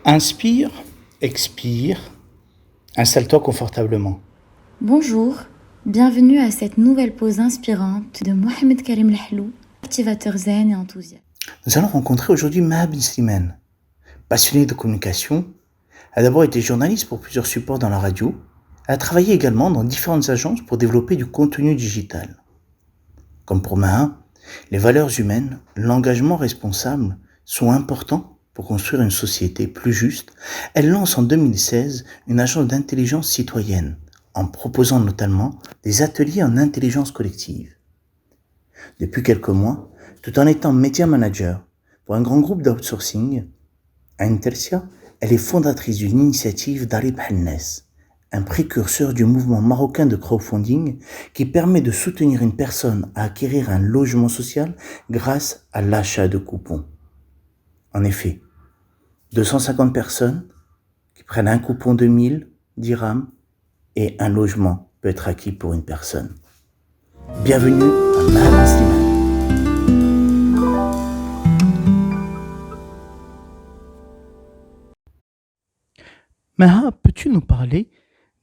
Inspire, expire, installe-toi confortablement. Bonjour, bienvenue à cette nouvelle pause inspirante de Mohamed Karim Lahlou, activateur zen et enthousiaste. Nous allons rencontrer aujourd'hui Maha Ben Slimane. Passionnée de communication, elle a d'abord été journaliste pour plusieurs supports dans la radio. Elle a travaillé également dans différentes agences pour développer du contenu digital. Comme pour Maha, les valeurs humaines, l'engagement responsable sont importants pour construire une société plus juste. Elle lance en 2016 une agence d'intelligence citoyenne en proposant notamment des ateliers en intelligence collective. Depuis quelques mois, tout en étant média manager pour un grand groupe d'outsourcing, à Intersia, elle est fondatrice d'une initiative Darib Hannes, un précurseur du mouvement marocain de crowdfunding qui permet de soutenir une personne à acquérir un logement social grâce à l'achat de coupons. En effet, 250 personnes qui prennent un coupon de 1000 dirhams et un logement peut être acquis pour une personne. Bienvenue à Maha Slimane. Maha, peux-tu nous parler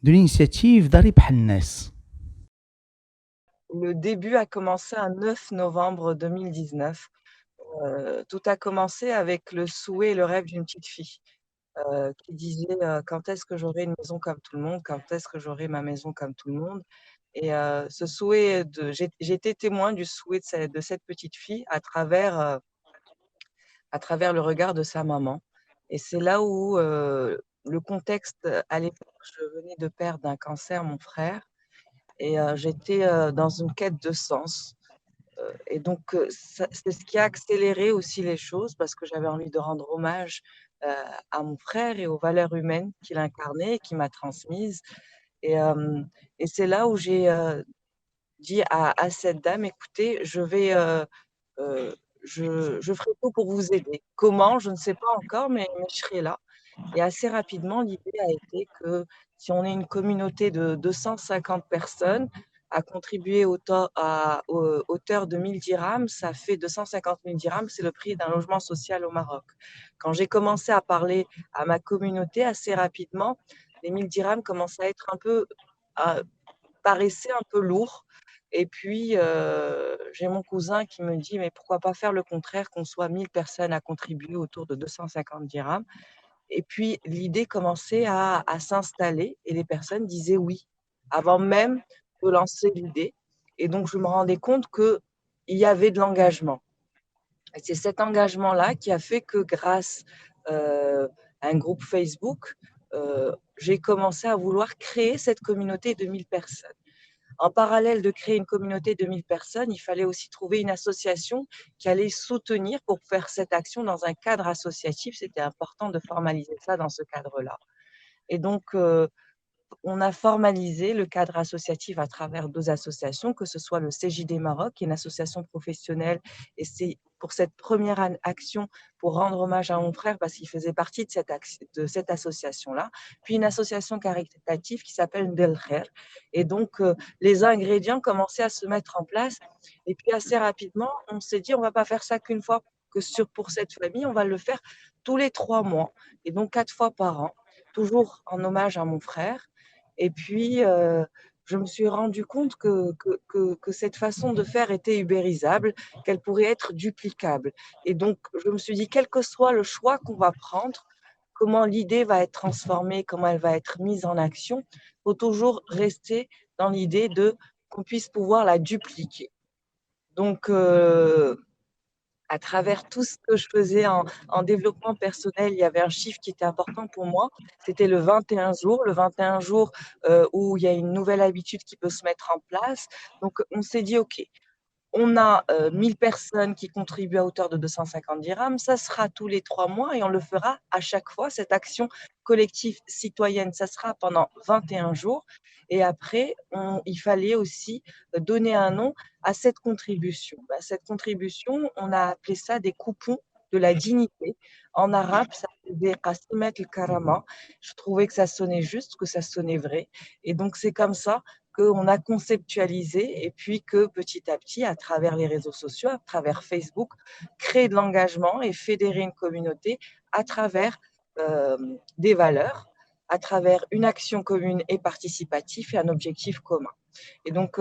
de l'initiative Darib Hannes? Le début a commencé un 9 novembre 2019. Tout a commencé avec le souhait et le rêve d'une petite fille qui disait quand est-ce que j'aurai une maison comme tout le monde, quand est-ce que j'aurai ma maison comme tout le monde. Et ce souhait, j'ai été témoin du souhait de cette petite fille à travers le regard de sa maman. Et c'est là où le contexte, à l'époque, je venais de perdre d'un cancer mon frère et j'étais dans une quête de sens. Et donc, c'est ce qui a accéléré aussi les choses parce que j'avais envie de rendre hommage à mon frère et aux valeurs humaines qu'il incarnait et qu'il m'a transmises. Et, hem et c'est là où j'ai dit à cette dame: «Écoutez, heu, je ferai tout pour vous aider. Comment? Je ne sais pas encore, mais je serai là». Et assez rapidement, l'idée a été que si on est une communauté de 250 personnes à contribuer hauteur de 1000 dirhams, ça fait 250 000 dirhams, c'est le prix d'un logement social au Maroc. Quand j'ai commencé à parler à ma communauté assez rapidement, les 1000 dirhams commençaient à être paraissaient un peu lourds. Et puis, j'ai mon cousin qui me dit: «Mais pourquoi pas faire le contraire, qu'on soit 1000 personnes à contribuer autour de 250 dirhams?» Et puis l'idée commençait à s'installer et les personnes disaient oui, avant même de lancer l'idée. Et donc je me rendais compte qu'il y avait de l'engagement. Et c'est cet engagement-là qui a fait que grâce, à un groupe Facebook, j'ai commencé à vouloir créer cette communauté de 1000 personnes. En parallèle de créer une communauté de 1000 personnes, il fallait aussi trouver une association qui allait soutenir pour faire cette action dans un cadre associatif. C'était important de formaliser ça dans ce cadre-là. Et donc, on a formalisé le cadre associatif à travers 2 associations, que ce soit le CJD Maroc, qui est une association professionnelle, et c'est pour cette première action, pour rendre hommage à mon frère parce qu'il faisait partie de cette association-là. Puis une association caritative qui s'appelle Ndel Khair. Et donc, les ingrédients commençaient à se mettre en place. Et puis assez rapidement, on s'est dit: «On va pas faire ça qu'une fois pour cette famille, on va le faire tous les 3 mois et donc 4 fois par an», toujours en hommage à mon frère. Et puis, je me suis rendu compte que cette façon de faire était ubérisable, qu'elle pourrait être duplicable. Et donc, je me suis dit: «Quel que soit le choix qu'on va prendre, comment l'idée va être transformée, comment elle va être mise en action, il faut toujours rester dans l'idée de qu'on puisse pouvoir la dupliquer». Donc, à travers tout ce que je faisais en développement personnel, il y avait un chiffre qui était important pour moi, c'était le 21 jours. Le 21 jours, où il y a une nouvelle habitude qui peut se mettre en place. Donc on s'est dit: «OK, on a 1000 personnes qui contribuent à hauteur de 250 dirhams, ça sera tous les 3 mois et on le fera à chaque fois. Cette action collective citoyenne, ça sera pendant 21 jours». Et après, il fallait aussi donner un nom à cette contribution. Bah, cette contribution, on a appelé ça des coupons de la dignité. En arabe, ça faisait Qasimat al-Karama. Je trouvais que ça sonnait juste, que ça sonnait vrai. Et donc c'est comme ça qu'on a conceptualisé et puis que petit à petit, à travers les réseaux sociaux, à travers Facebook, créer de l'engagement et fédérer une communauté à travers des valeurs à travers une action commune et participative et un objectif commun. Et donc,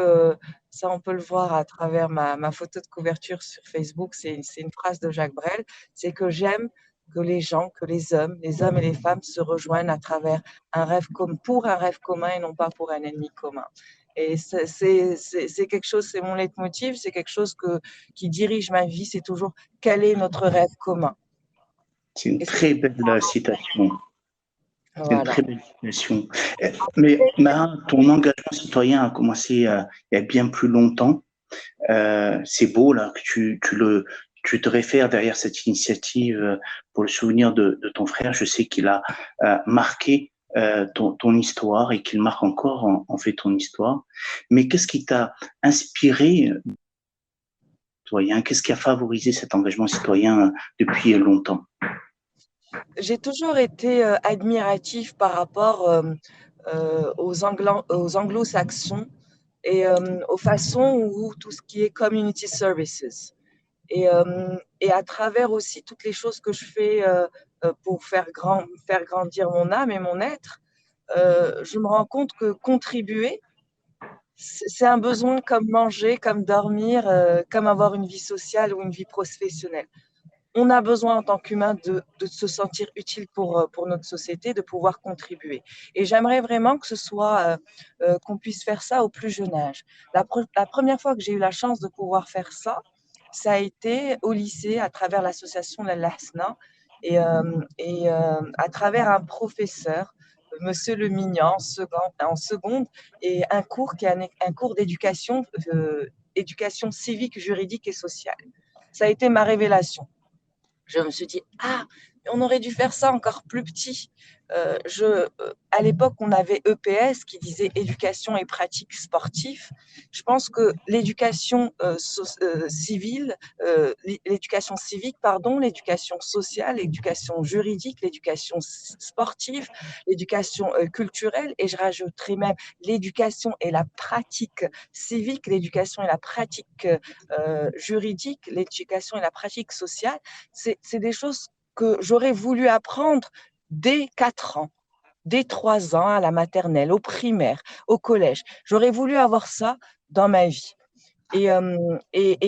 ça, on peut le voir à travers ma photo de couverture sur Facebook. C'est une phrase de Jacques Brel. C'est que j'aime que les gens, que les hommes et les femmes se rejoignent à travers un rêve commun, pour un rêve commun et non pas pour un ennemi commun. Et c'est quelque chose, c'est mon leitmotiv, c'est quelque chose qui dirige ma vie. C'est toujours quel est notre rêve commun. C'est une Et très belle citation. C'est une voilà. très belle citation. Mais Maha, ton engagement citoyen a commencé il y a bien plus longtemps. C'est beau là que tu te réfères derrière cette initiative pour le souvenir de ton frère. Je sais qu'il a marqué ton histoire et qu'il marque encore en fait ton histoire. Mais qu'est-ce qui t'a inspiré citoyen? Qu'est-ce qui a favorisé cet engagement citoyen depuis longtemps? J'ai toujours été admirative par rapport aux anglo-saxons et aux façons où tout ce qui est community services. Et à travers aussi toutes les choses que je fais pour faire grandir mon âme et mon être, je me rends compte que contribuer, c'est un besoin comme manger, comme dormir, comme avoir une vie sociale ou une vie professionnelle. On a besoin en tant qu'humain de se sentir utile pour notre société, de pouvoir contribuer. Et j'aimerais vraiment que ce soit qu'on puisse faire ça au plus jeune âge. La première fois que j'ai eu la chance de pouvoir faire ça, ça a été au lycée à travers l'association La Lahsna à travers un professeur, Monsieur Le Mignan, en seconde, et un cours qui est un cours d'éducation, éducation civique, juridique et sociale. Ça a été ma révélation. Je me suis dit, ah, on aurait dû faire ça encore plus petit. À l'époque, on avait EPS qui disait éducation et pratique sportive. Je pense que l'éducation civile, l'éducation civique, pardon, l'éducation sociale, l'éducation juridique, l'éducation sportive, l'éducation culturelle, et je rajouterai même l'éducation et la pratique civique, l'éducation et la pratique juridique, l'éducation et la pratique sociale, c'est des choses que j'aurais voulu apprendre dès 4 ans, dès 3 ans, à la maternelle, au primaire, au collège. J'aurais voulu avoir ça dans ma vie. Et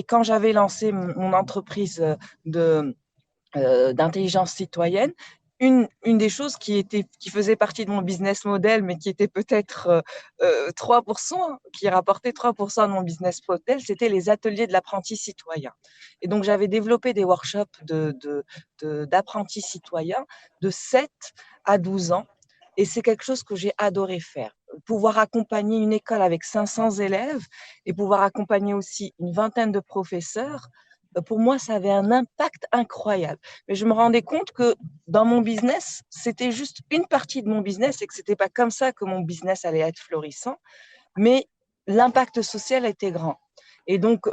quand j'avais lancé mon entreprise d'intelligence citoyenne, une des choses qui faisait partie de mon business model, mais qui était peut-être 3%, qui rapportait 3% de mon business model, c'était les ateliers de l'apprenti citoyen. Et donc, j'avais développé des workshops d'apprentis citoyens de 7 à 12 ans. Et c'est quelque chose que j'ai adoré faire. Pouvoir accompagner une école avec 500 élèves et pouvoir accompagner aussi une vingtaine de professeurs, pour moi, ça avait un impact incroyable. Mais je me rendais compte que dans mon business, c'était juste une partie de mon business et que ce n'était pas comme ça que mon business allait être florissant. Mais l'impact social était grand. Et donc,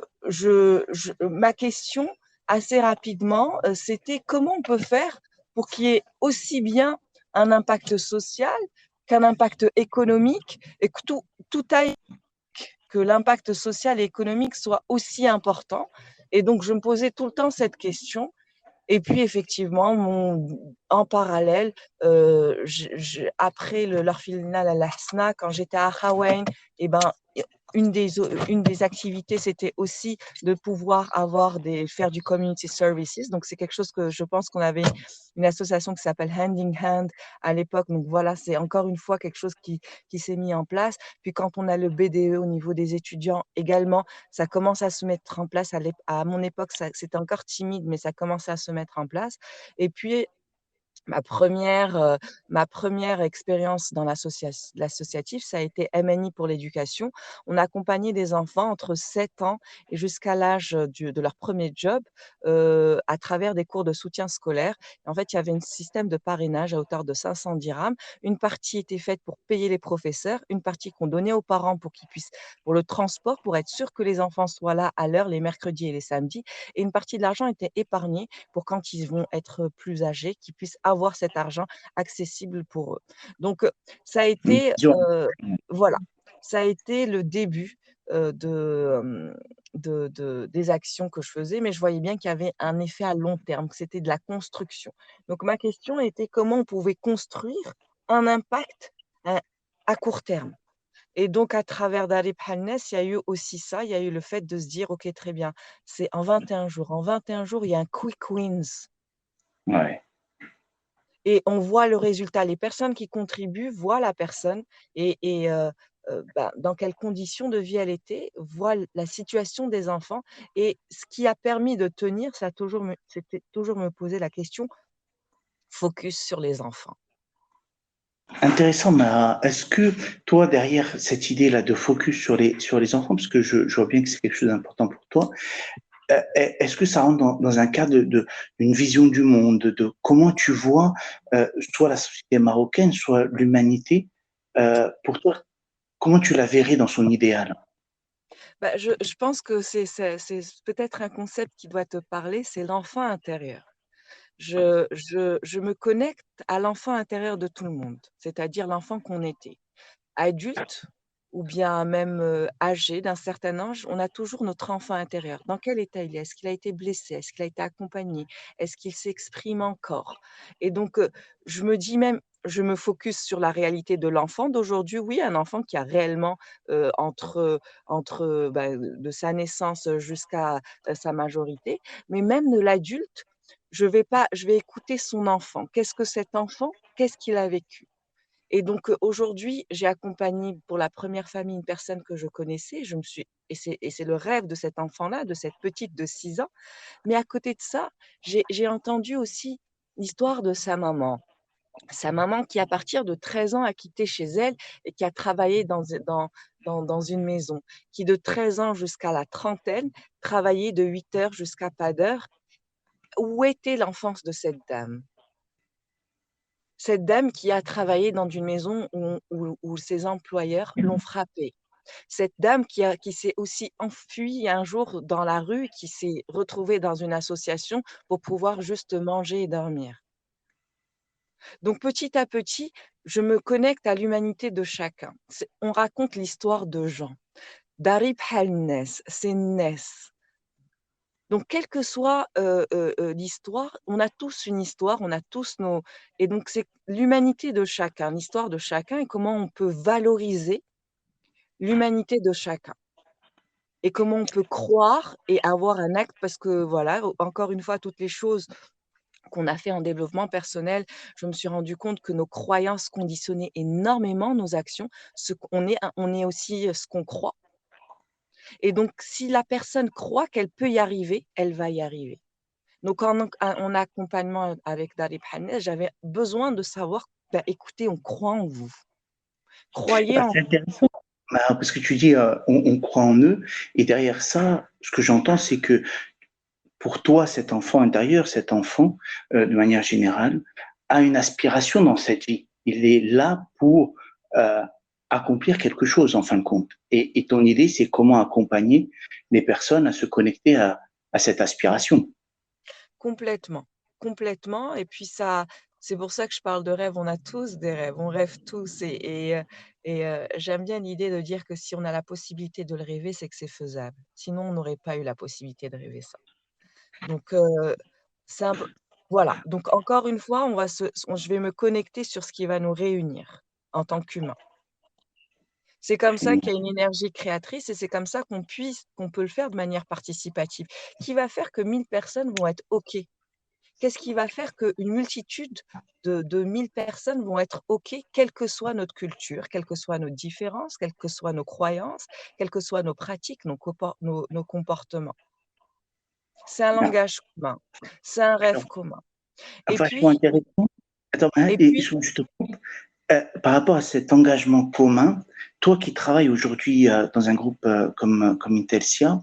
ma question, assez rapidement, c'était comment on peut faire pour qu'il y ait aussi bien un impact social qu'un impact économique et que tout aille, que l'impact social et économique soit aussi important. Et donc, je me posais tout le temps cette question. Et puis, effectivement, en parallèle, après l'orphelinat à l'Asna, quand j'étais à Hawaï, eh ben, une des activités, c'était aussi de pouvoir faire du community services. Donc, c'est quelque chose que je pense qu'on avait une association qui s'appelle Hand in Hand à l'époque. Donc, voilà, c'est encore une fois quelque chose qui s'est mis en place. Puis, quand on a le BDE au niveau des étudiants également, ça commence à se mettre en place. À mon époque, c'était encore timide, mais ça commençait à se mettre en place. Et puis, ma première expérience dans l'associatif, ça a été MNI pour l'éducation. On accompagnait des enfants entre 7 ans et jusqu'à l'âge de leur premier job à travers des cours de soutien scolaire. Et en fait, il y avait un système de parrainage à hauteur de 500 dirhams. Une partie était faite pour payer les professeurs, une partie qu'on donnait aux parents pour le transport, pour être sûr que les enfants soient là à l'heure les mercredis et les samedis. Et une partie de l'argent était épargnée pour quand ils vont être plus âgés, qu'ils puissent avoir cet argent accessible pour eux. Donc, ça a été, voilà, ça a été le début des actions que je faisais, mais je voyais bien qu'il y avait un effet à long terme, que c'était de la construction. Donc ma question était comment on pouvait construire un impact à, à court terme. Et donc à travers Darib Hannes, il y a eu aussi ça, il y a eu le fait de se dire, OK, très bien, c'est en 21 jours. En 21 jours, il y a un quick wins. Ouais. Et on voit le résultat. Les personnes qui contribuent voient la personne dans quelles conditions de vie elle était, voient la situation des enfants. Et ce qui a permis de tenir, c'était toujours me poser la question, focus sur les enfants. Intéressant, mais est-ce que toi, derrière cette idée-là de focus sur les enfants, parce que je vois bien que c'est quelque chose d'important pour toi, est-ce que ça rentre dans un cadre d'une vision du monde, de comment tu vois soit la société marocaine, soit l'humanité, pour toi, comment tu la verrais dans son idéal? Je pense que c'est peut-être un concept qui doit te parler, c'est l'enfant intérieur. Je me connecte à l'enfant intérieur de tout le monde, c'est-à-dire l'enfant qu'on était. Adulte ou bien même, âgé d'un certain âge, on a toujours notre enfant intérieur. Dans quel état il est? Est-ce qu'il a été blessé? Est-ce qu'il a été accompagné? Est-ce qu'il s'exprime encore? Et donc, je me dis même je me focus sur la réalité de l'enfant d'aujourd'hui. Oui, un enfant qui a réellement, de sa naissance jusqu'à, sa majorité, mais même de l'adulte, je vais écouter son enfant. Qu'est-ce que cet enfant, qu'est-ce qu'il a vécu? Et donc, aujourd'hui, j'ai accompagné pour la première famille une personne que je connaissais. Je me suis et c'est le rêve de cet enfant-là, de cette petite de 6 ans. Mais à côté de ça, j'ai entendu aussi l'histoire de sa maman. Sa maman qui, à partir de 13 ans, a quitté chez elle et qui a travaillé dans une maison, qui de 13 ans jusqu'à la trentaine, travaillait de 8 heures jusqu'à pas d'heure. Où était l'enfance de cette dame? Cette dame qui a travaillé dans une maison où ses employeurs l'ont frappée. Cette dame qui s'est aussi enfuie un jour dans la rue, qui s'est retrouvée dans une association pour pouvoir juste manger et dormir. Donc petit à petit, je me connecte à l'humanité de chacun. On raconte l'histoire de Jean. Darib Halnes, c'est Ness. Donc quelle que soit, l'histoire, on a tous une histoire, on a tous nos et donc c'est l'humanité de chacun, l'histoire de chacun et comment on peut valoriser l'humanité de chacun et comment on peut croire et avoir un acte parce que voilà, encore une fois, toutes les choses qu'on a fait en développement personnel, je me suis rendu compte que nos croyances conditionnaient énormément nos actions. Ce qu'on est on est aussi, ce qu'on croit et donc si la personne croit qu'elle peut y arriver, elle va y arriver. Donc en accompagnement avec Darib Hannes, j'avais besoin de savoir, bah, écoutez, on croit en vous. Croyez Bah, en c'est intéressant. Bah, parce que tu dis, on croit en eux, et derrière ça, ce que j'entends, c'est que pour toi, cet enfant intérieur, cet enfant, de manière générale, a une aspiration dans cette vie. Il est là pour euh, accomplir quelque chose, en fin de compte. Et ton idée, c'est comment accompagner les personnes à se connecter à cette aspiration. complètement, complètement et puis ça c'est pour ça que je parle de rêve, on a tous des rêves, on rêve tous j'aime bien l'idée de dire que si on a la possibilité de le rêver, c'est que c'est faisable. Sinon, on n'aurait pas eu la possibilité de rêver ça. Donc c'est un peu voilà, donc encore une fois, je vais me connecter sur ce qui va nous réunir en tant qu'humains. C'est comme ça qu'il y a une énergie créatrice et c'est comme ça qu'on peut le faire de manière participative, qui va faire que 1000 personnes vont être OK. Qu'est-ce qui va faire qu'une multitude de 1000 personnes vont être OK, quelle que soit notre culture, quelles que soient nos différences, quelles que soient nos croyances, quelles que soient nos pratiques, nos comportements. C'est un Ah, langage commun, c'est un rêve commun et vachement puis intéressant. Attends, hein, et et puis je te coupe. Par rapport à cet engagement commun, toi qui travailles aujourd'hui dans un groupe comme Intelsia,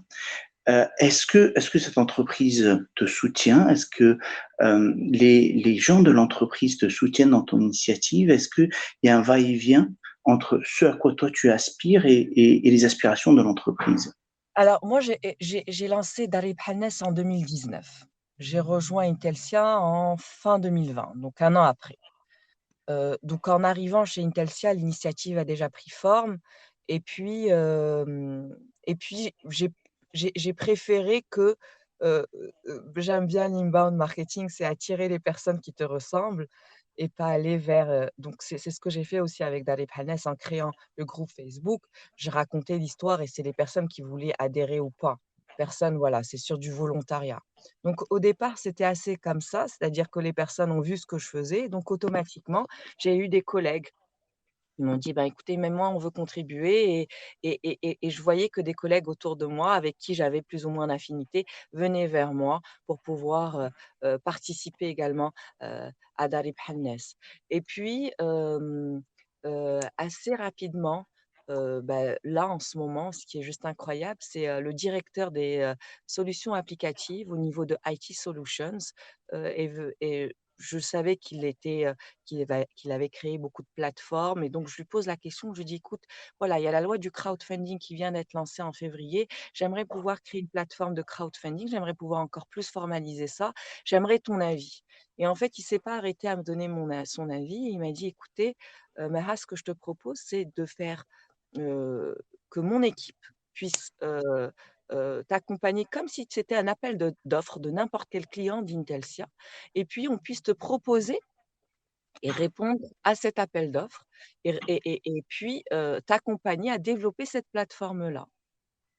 est-ce que cette entreprise te soutient? Est-ce que les gens de l'entreprise te soutiennent dans ton initiative? Est-ce qu'il y a un va-et-vient entre ce à quoi toi tu aspires et les aspirations de l'entreprise? alors moi j'ai lancé Darib Hannes en 2019. J'ai rejoint Intelsia en fin 2020, donc 1 an après. Donc en arrivant chez Intelsia, l'initiative a déjà pris forme et puis, hem et puis j'ai j'ai préféré que, j'aime bien l'inbound marketing, c'est attirer les personnes qui te ressemblent et pas aller vers, donc c'est ce que j'ai fait aussi avec Darib Hannes en créant le groupe Facebook. Je racontais l'histoire et c'est les personnes qui voulaient adhérer ou pas. Personne, voilà, c'est sur du volontariat. Donc au départ, c'était assez comme ça, c'est-à-dire que les personnes ont vu ce que je faisais, donc automatiquement, j'ai eu des collègues. Ils m'ont dit: «Bah, écoutez, même moi, on veut contribuer» et je voyais que des collègues autour de moi, avec qui j'avais plus ou moins d'affinité, venaient vers moi pour pouvoir, participer également, à Darib Hannes. Et puis, assez rapidement, là, en ce moment, ce qui est juste incroyable, c'est, le directeur des, solutions applicatives au niveau de IT Solutions, et je savais qu'il avait créé beaucoup de plateformes et donc je lui pose la question, je lui dis: «Écoute, voilà, il y a la loi du crowdfunding qui vient d'être lancée en février. J'aimerais pouvoir créer une plateforme de crowdfunding, j'aimerais pouvoir encore plus formaliser ça. J'aimerais ton avis». Et en fait, il s'est pas arrêté à me donner son avis. Il m'a dit: «Écoutez, Maha, ce que je te propose, c'est de faire, heu, que mon équipe puisse, t'accompagner comme si c'était un appel d'offres de n'importe quel client d'Intelsia et puis on puisse te proposer et répondre à cet appel d'offres et puis, t'accompagner à développer cette plateforme-là,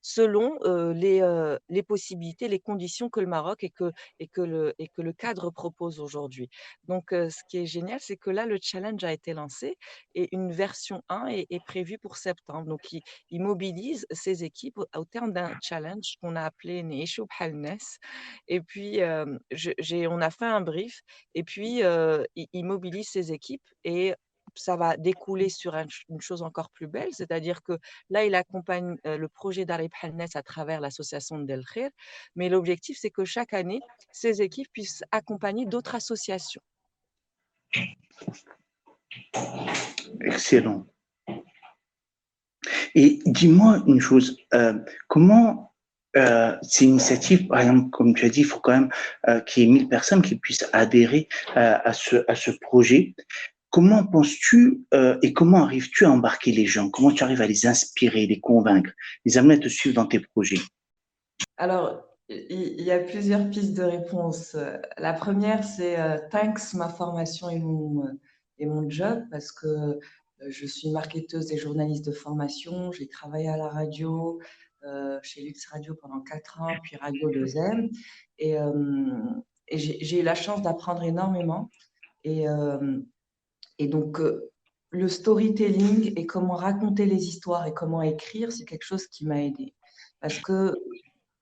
selon, les possibilités, les conditions que le Maroc et que le cadre propose aujourd'hui. Donc, ce qui est génial, c'est que là, le challenge a été lancé et une version 1 est prévue pour septembre. Donc il mobilise ses équipes au terme d'un challenge qu'on a appelé Neishu Bhal Nas et puis, on a fait un brief et puis, il mobilise ses équipes et ça va découler sur une chose encore plus belle, c'est-à-dire que là, il accompagne, le projet d'Arib Hannes à travers l'association Del Khair, mais l'objectif, c'est que chaque année, ces équipes puissent accompagner d'autres associations. Excellent. Et dis-moi une chose, comment ces initiatives, par exemple, comme tu as dit, il faut quand même qu'il y ait 1000 personnes qui puissent adhérer à ce projet. Comment penses-tu et comment arrives-tu à embarquer les gens? Comment tu arrives à les inspirer, les convaincre, les amener à te suivre dans tes projets? Alors, il y a plusieurs pistes de réponse. La première, c'est thanks ma formation et mon job, parce que je suis marketeuse et journaliste de formation. J'ai travaillé à la radio, chez Lux Radio pendant 4 ans, puis Radio 2M. Et, euh, et j'ai eu la chance d'apprendre énormément. Et, euh, et donc, le storytelling et comment raconter les histoires et comment écrire, c'est quelque chose qui m'a aidée. Parce que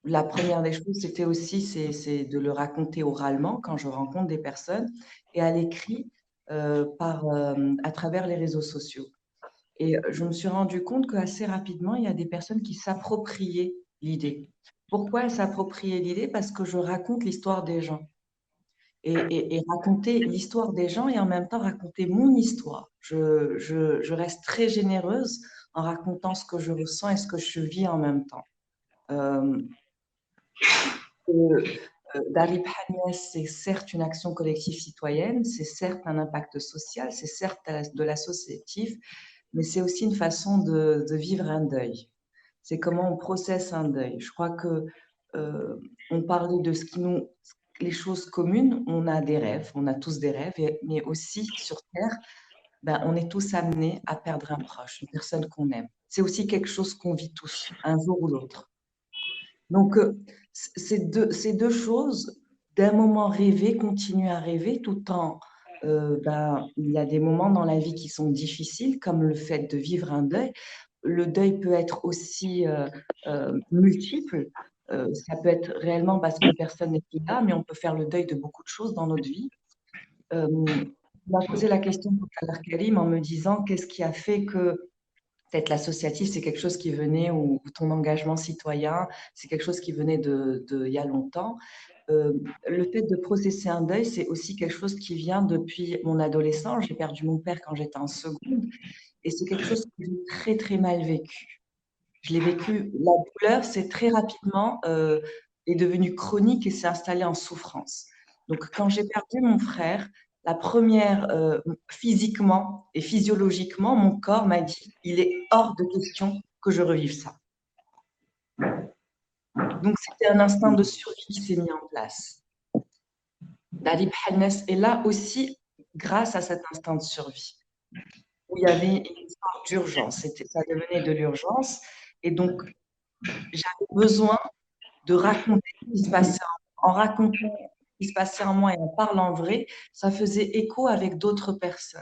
la première des choses, c'était aussi c'est de le raconter oralement quand je rencontre des personnes et à l'écrit à travers les réseaux sociaux. Et je me suis rendu compte qu'assez rapidement, il y a des personnes qui s'appropriaient l'idée. Pourquoi elles s'appropriaient l'idée? Parce que je raconte l'histoire des gens. Et raconter l'histoire des gens et en même temps raconter mon histoire. Je reste très généreuse en racontant ce que je ressens et ce que je vis en même temps. Euh, que, Darib Hannes, c'est certes une action collective citoyenne, c'est certes un impact social, c'est certes de l'associatif, mais c'est aussi une façon de vivre un deuil. C'est comment on processe un deuil. Je crois que on parlait de les choses communes, on a des rêves, on a tous des rêves, mais aussi sur Terre, ben, on est tous amenés à perdre un proche, une personne qu'on aime. C'est aussi quelque chose qu'on vit tous, un jour ou l'autre. Donc, ces deux choses, d'un moment rêver, continuer à rêver, tout en, il y a des moments dans la vie qui sont difficiles, comme le fait de vivre un deuil. Le deuil peut être aussi multiple. Ça peut être réellement parce qu'une personne n'est plus là, mais on peut faire le deuil de beaucoup de choses dans notre vie. Tu m'as posé la question tout à l'heure, Karim, en me disant qu'est-ce qui a fait que peut-être l'associatif, c'est quelque chose qui venait, ou ton engagement citoyen, c'est quelque chose qui venait il y a longtemps. Euh, le fait de processer un deuil, c'est aussi quelque chose qui vient depuis mon adolescence. J'ai perdu mon père quand j'étais en seconde et c'est quelque chose que j'ai très, très mal vécu. Je l'ai vécu, la douleur, c'est très rapidement est devenue chronique et s'est installée en souffrance. Donc, quand j'ai perdu mon frère, la première, physiquement et physiologiquement, mon corps m'a dit, il est hors de question que je revive ça. Donc, c'était un instinct de survie qui s'est mis en place. Dari Bhalnes est là aussi grâce à cet instinct de survie, où il y avait une histoire d'urgence. Ça devenait de l'urgence. Et donc, j'avais besoin de raconter ce qui se passait en racontant ce qui se passait en moi et en parlant vrai, ça faisait écho avec d'autres personnes.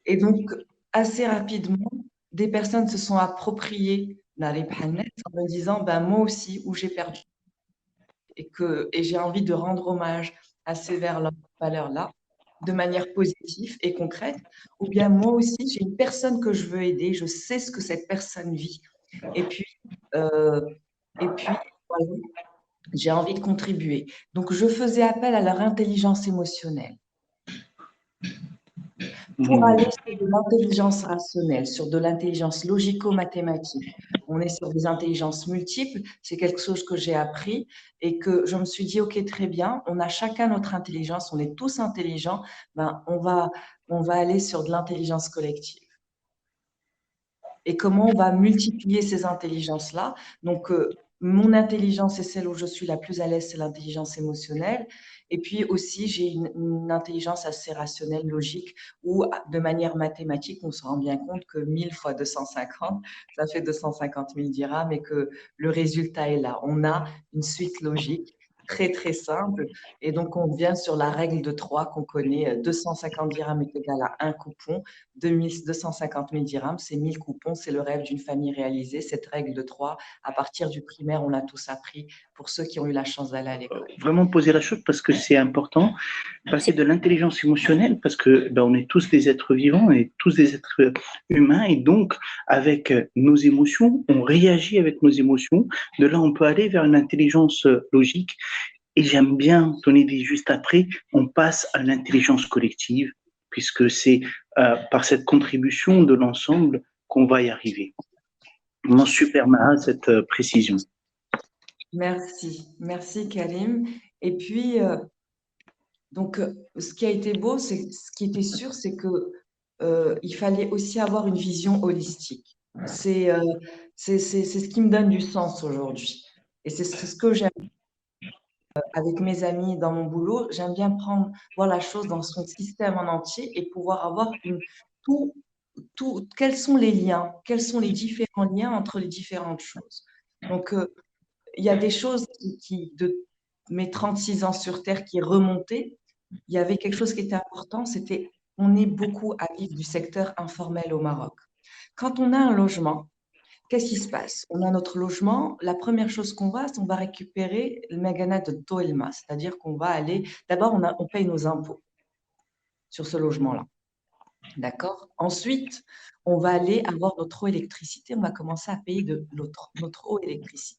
Et donc, assez rapidement, des personnes se sont appropriées Nari Bhalnes en me disant ben, moi aussi, où j'ai perdu. Et j'ai envie de rendre hommage à ces valeurs-là de manière positive et concrète. Ou bien moi aussi, j'ai une personne que je veux aider, je sais ce que cette personne vit. Et puis, euh, voilà, j'ai envie de contribuer. Donc, je faisais appel à leur intelligence émotionnelle. Pour aller sur de l'intelligence rationnelle, sur de l'intelligence logico-mathématique, on est sur des intelligences multiples. C'est quelque chose que j'ai appris et que je me suis dit, OK, très bien, on a chacun notre intelligence, on est tous intelligents, ben, on va aller sur de l'intelligence collective. Et comment on va multiplier ces intelligences-là? Donc, mon intelligence est celle où je suis la plus à l'aise, c'est l'intelligence émotionnelle. Et puis aussi, j'ai une intelligence assez rationnelle, logique, où de manière mathématique, on se rend bien compte que 1000 fois 250, ça fait 250 000 dirhams et que le résultat est là. On a une suite logique très, très simple. Et donc, on vient sur la règle de 3 qu'on connaît. 250 dirhams est égal à un coupon. 250 000 dirhams, c'est 1000 coupons. C'est le rêve d'une famille réalisée. Cette règle de 3, à partir du primaire, on l'a tous appris pour ceux qui ont eu la chance d'aller à l'école. Vraiment poser la chose parce que c'est important. Passer de l'intelligence émotionnelle parce que on est tous des êtres vivants, on est tous des êtres humains et donc avec nos émotions, on réagit avec nos émotions. De là, on peut aller vers une intelligence logique. Et j'aime bien donner des juste après, on passe à l'intelligence collective puisque c'est par cette contribution de l'ensemble qu'on va y arriver. Vraiment super, Maha, cette précision. Merci Karim. Et puis, donc, ce qui a été beau, ce qui était sûr, c'est que il fallait aussi avoir une vision holistique. C'est ce qui me donne du sens aujourd'hui. Et c'est ce que j'aime avec mes amis dans mon boulot. J'aime bien voir la chose dans son système en entier et pouvoir avoir quels sont les liens, quels sont les différents liens entre les différentes choses. Donc, il y a des choses de mes 36 ans sur Terre qui remontaient. Il y avait quelque chose qui était important, c'était on est beaucoup à vivre du secteur informel au Maroc. Quand on a un logement, qu'est-ce qui se passe? On a notre logement, la première chose qu'on va, c'est on va récupérer le magana de Toelma, c'est-à-dire qu'on va aller, d'abord on paye nos impôts sur ce logement-là. D'accord? Ensuite, on va aller avoir notre eau électricité, on va commencer à payer de notre eau électricité.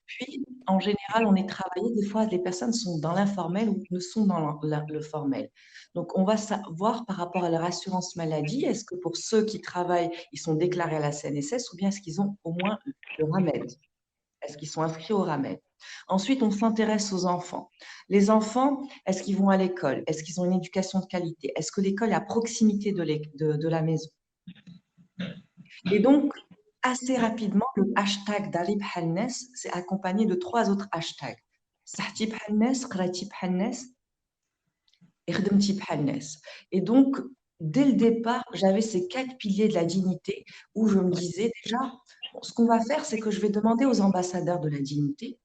Puis, en général, on est travaillé, des fois, les personnes sont dans l'informel ou ne sont dans le formel. Donc, on va savoir par rapport à leur assurance maladie, est-ce que pour ceux qui travaillent, ils sont déclarés à la CNSS ou bien est-ce qu'ils ont au moins le RAMED? Est-ce qu'ils sont inscrits au RAMED? Ensuite, on s'intéresse aux enfants. Les enfants, est-ce qu'ils vont à l'école? Est-ce qu'ils ont une éducation de qualité? Est-ce que l'école est à proximité de la maison? Et donc, assez rapidement, le hashtag d'Ali Bhalnes s'est accompagné de 3 autres hashtags. Sahti Bhalnes, Qrati Bhalnes et Khedmti Bhalnes. Et donc, dès le départ, j'avais ces 4 piliers de la dignité où je me disais déjà, ce qu'on va faire, c'est que je vais demander aux ambassadeurs de la dignité,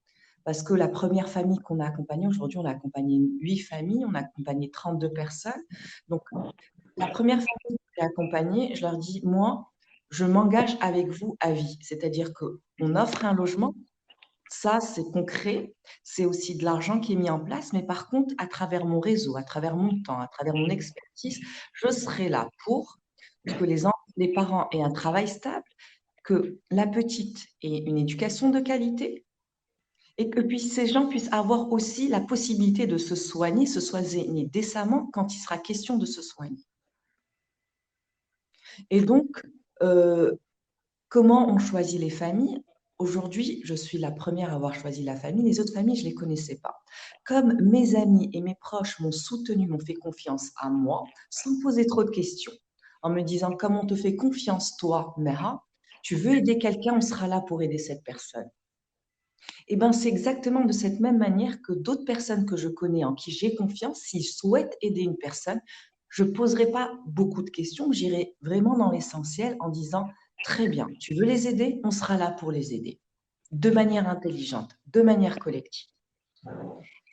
parce que la première famille qu'on a accompagnée, aujourd'hui, on a accompagné 8 familles, on a accompagné 32 personnes. Donc, la première famille que j'ai accompagnée, je leur dis, moi, je m'engage avec vous à vie. C'est-à-dire qu'on offre un logement, ça, c'est concret, c'est aussi de l'argent qui est mis en place, mais par contre, à travers mon réseau, à travers mon temps, à travers mon expertise, je serai là pour que les parents aient un travail stable, que la petite ait une éducation de qualité et que ces gens puissent avoir aussi la possibilité de se soigner décemment quand il sera question de se soigner. Et donc, comment on choisit les familles? Aujourd'hui, je suis la première à avoir choisi la famille. Les autres familles, je ne les connaissais pas. Comme mes amis et mes proches m'ont soutenu, m'ont fait confiance à moi, sans me poser trop de questions, en me disant, comme on te fait confiance, toi, Meha, tu veux aider quelqu'un, on sera là pour aider cette personne. Eh ben, c'est exactement de cette même manière que d'autres personnes que je connais, en qui j'ai confiance, s'ils souhaitent aider une personne, je ne poserai pas beaucoup de questions, j'irai vraiment dans l'essentiel en disant, très bien, tu veux les aider, on sera là pour les aider, de manière intelligente, de manière collective.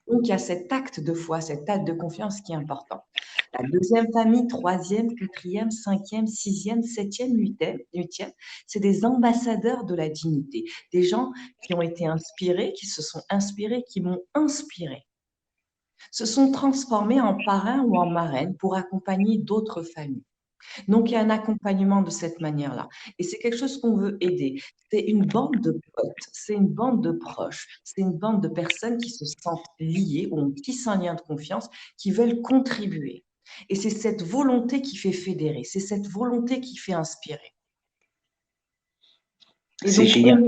Donc, il y a cet acte de foi, cet acte de confiance qui est important. La deuxième famille, troisième, quatrième, cinquième, sixième, septième, huitième, c'est des ambassadeurs de la dignité, des gens qui ont été inspirés, qui se sont inspirés, qui m'ont inspiré, se sont transformés en parrains ou en marraines pour accompagner d'autres familles. Donc, il y a un accompagnement de cette manière-là. Et c'est quelque chose qu'on veut aider. C'est une bande de potes, c'est une bande de proches, c'est une bande de personnes qui se sentent liées ou ont tissé un lien de confiance, qui veulent contribuer. Et c'est cette volonté qui fait fédérer, c'est cette volonté qui fait inspirer. Et C'est donc, génial.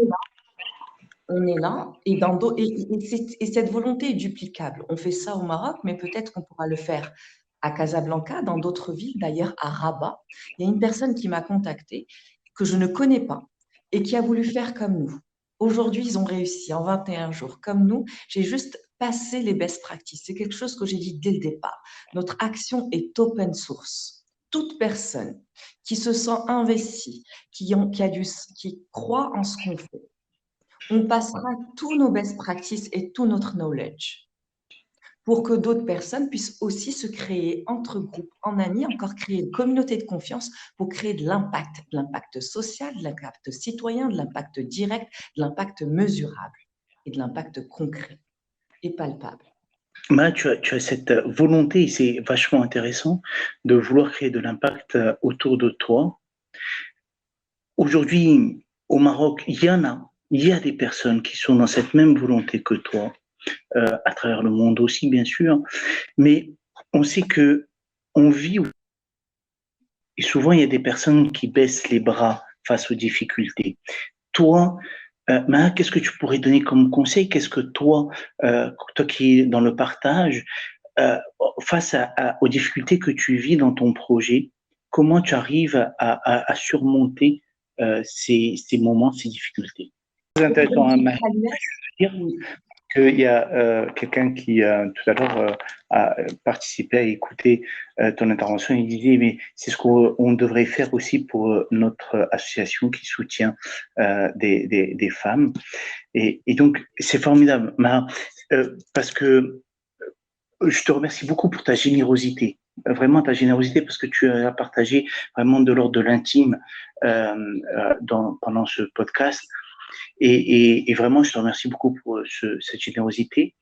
on est là, et cette volonté est duplicable. On fait ça au Maroc, mais peut-être qu'on pourra le faire à Casablanca, dans d'autres villes, d'ailleurs à Rabat. Il y a une personne qui m'a contactée, que je ne connais pas, et qui a voulu faire comme nous. Aujourd'hui, ils ont réussi en 21 jours. Comme nous, j'ai juste passé les best practices. C'est quelque chose que j'ai dit dès le départ. Notre action est open source. Toute personne qui se sent investie, qui croit en ce qu'on fait, on passera tous nos best practices et tout notre knowledge pour que d'autres personnes puissent aussi se créer entre groupes, en amis, encore créer une communauté de confiance pour créer de l'impact social, de l'impact citoyen, de l'impact direct, de l'impact mesurable et de l'impact concret et palpable. Tu as cette volonté, et c'est vachement intéressant, de vouloir créer de l'impact autour de toi. Aujourd'hui, au Maroc, il y a des personnes qui sont dans cette même volonté que toi, à travers le monde aussi, bien sûr, mais on sait que on vit, et souvent il y a des personnes qui baissent les bras face aux difficultés. Toi, Maha, qu'est-ce que tu pourrais donner comme conseil? Qu'est-ce que toi qui es dans le partage, euh, face aux difficultés que tu vis dans ton projet, comment tu arrives à surmonter ces moments, ces difficultés? C'est intéressant, hein, Maha, de dire Oui. qu'il y a quelqu'un qui tout à l'heure a participé à écouter ton intervention. Il disait, mais c'est ce qu'on devrait faire aussi pour notre association qui soutient des femmes. Et donc, c'est formidable, Maha, parce que je te remercie beaucoup pour ta générosité. Vraiment ta générosité, parce que tu as partagé vraiment de l'ordre de l'intime pendant ce podcast. Et vraiment, je te remercie beaucoup pour cette générosité.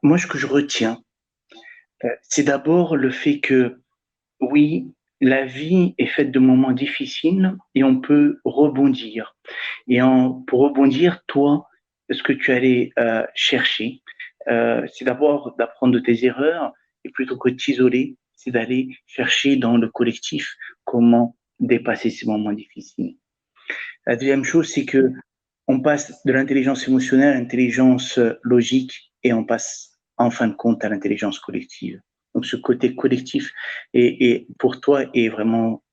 Moi, ce que je retiens, c'est d'abord le fait que, oui, la vie est faite de moments difficiles et on peut rebondir. Pour rebondir, toi, ce que tu allais chercher, c'est d'abord d'apprendre de tes erreurs et plutôt que de t'isoler, c'est d'aller chercher dans le collectif comment dépasser ces moments difficiles. La deuxième chose, c'est que on passe de l'intelligence émotionnelle à l'intelligence logique et on passe en fin de compte à l'intelligence collective. Donc ce côté collectif pour toi est vraiment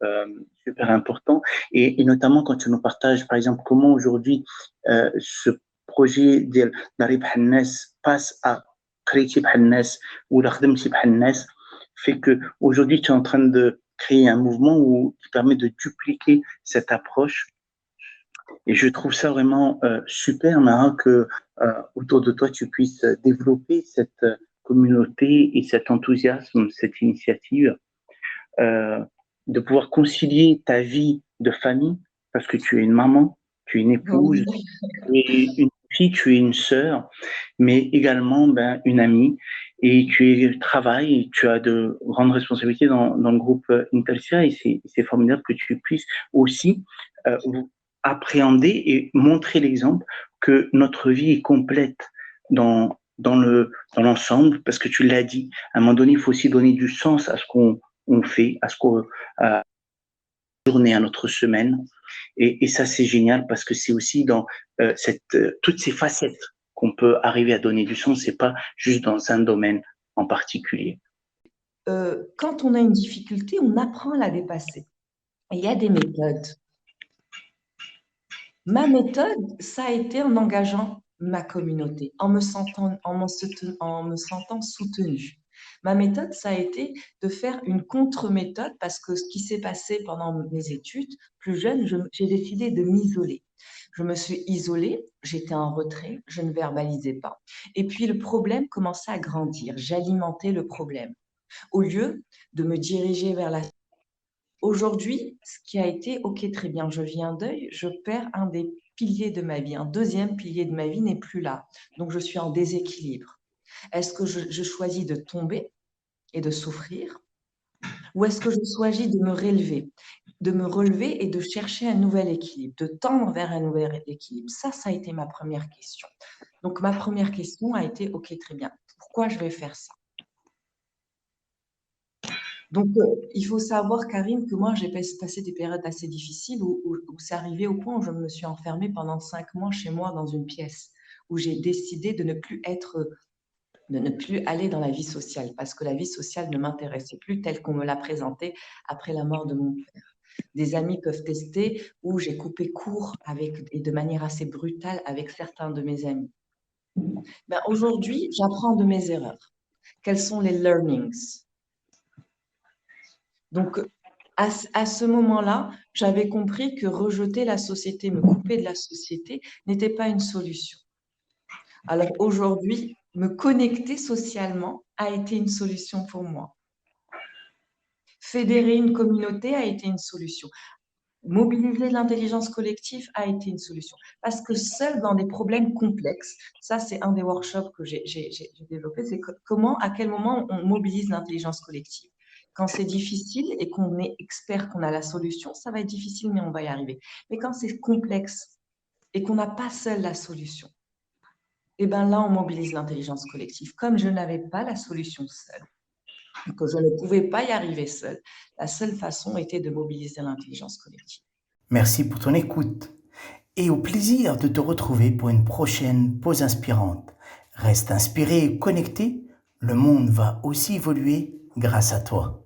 super important et notamment quand tu nous partages par exemple comment aujourd'hui ce projet d'Arib Hannes passe à Creative Hannes ou l'Akhdemti Hannes fait que aujourd'hui tu es en train de créer un mouvement qui permet de dupliquer cette approche et je trouve ça vraiment super, Mara, que autour de toi, tu puisses développer cette communauté et cet enthousiasme, cette initiative, euh, de pouvoir concilier ta vie de famille, parce que tu es une maman, tu es une épouse, Oui. tu es une fille, tu es une sœur, mais également une amie, et travailles, tu as de grandes responsabilités dans le groupe Intelsia, et c'est formidable que tu puisses aussi euh, appréhender et montrer l'exemple que notre vie est complète dans l'ensemble, parce que tu l'as dit, à un moment donné, il faut aussi donner du sens à ce qu'on fait, à journée, à notre semaine. Et ça, c'est génial parce que c'est aussi dans toutes ces facettes qu'on peut arriver à donner du sens. C'est pas juste dans un domaine en particulier. Quand on a une difficulté, on apprend à la dépasser. Et il y a des méthodes. Ma méthode, ça a été en engageant ma communauté, en me sentant soutenue. Ma méthode, ça a été de faire une contre-méthode parce que ce qui s'est passé pendant mes études, plus jeune, j'ai décidé de m'isoler. Je me suis isolée, j'étais en retrait, je ne verbalisais pas. Et puis le problème commençait à grandir, j'alimentais le problème. Au lieu de me diriger vers la... Aujourd'hui, ce qui a été, ok, très bien, je vis un deuil, je perds un des piliers de ma vie, un deuxième pilier de ma vie n'est plus là. Donc je suis en déséquilibre. Est-ce que je choisis de tomber et de souffrir ou est-ce que je choisis de me relever et de chercher un nouvel équilibre, de tendre vers un nouvel équilibre? Ça a été ma première question. Donc ma première question a été, ok, très bien, pourquoi je vais faire ça? Donc, il faut savoir, Karine, que moi, j'ai passé des périodes assez difficiles où c'est arrivé au point où je me suis enfermée pendant 5 mois chez moi dans une pièce, où j'ai décidé de ne plus aller dans la vie sociale, parce que la vie sociale ne m'intéressait plus telle qu'on me l'a présentée après la mort de mon père. Des amis peuvent tester où j'ai coupé court et de manière assez brutale avec certains de mes amis. Ben, aujourd'hui, j'apprends de mes erreurs. Quels sont les learnings? Donc, à ce moment-là, j'avais compris que rejeter la société, me couper de la société, n'était pas une solution. Alors aujourd'hui, me connecter socialement a été une solution pour moi. Fédérer une communauté a été une solution. Mobiliser l'intelligence collective a été une solution. Parce que seul dans des problèmes complexes, ça c'est un des workshops que j'ai développé, c'est comment, à quel moment on mobilise l'intelligence collective. Quand c'est difficile et qu'on est expert, qu'on a la solution, ça va être difficile, mais on va y arriver. Mais quand c'est complexe et qu'on n'a pas seul la solution, et bien là, on mobilise l'intelligence collective. Comme je n'avais pas la solution seule, que je ne pouvais pas y arriver seule, la seule façon était de mobiliser l'intelligence collective. Merci pour ton écoute et au plaisir de te retrouver pour une prochaine pause inspirante. Reste inspiré et connecté, le monde va aussi évoluer grâce à toi.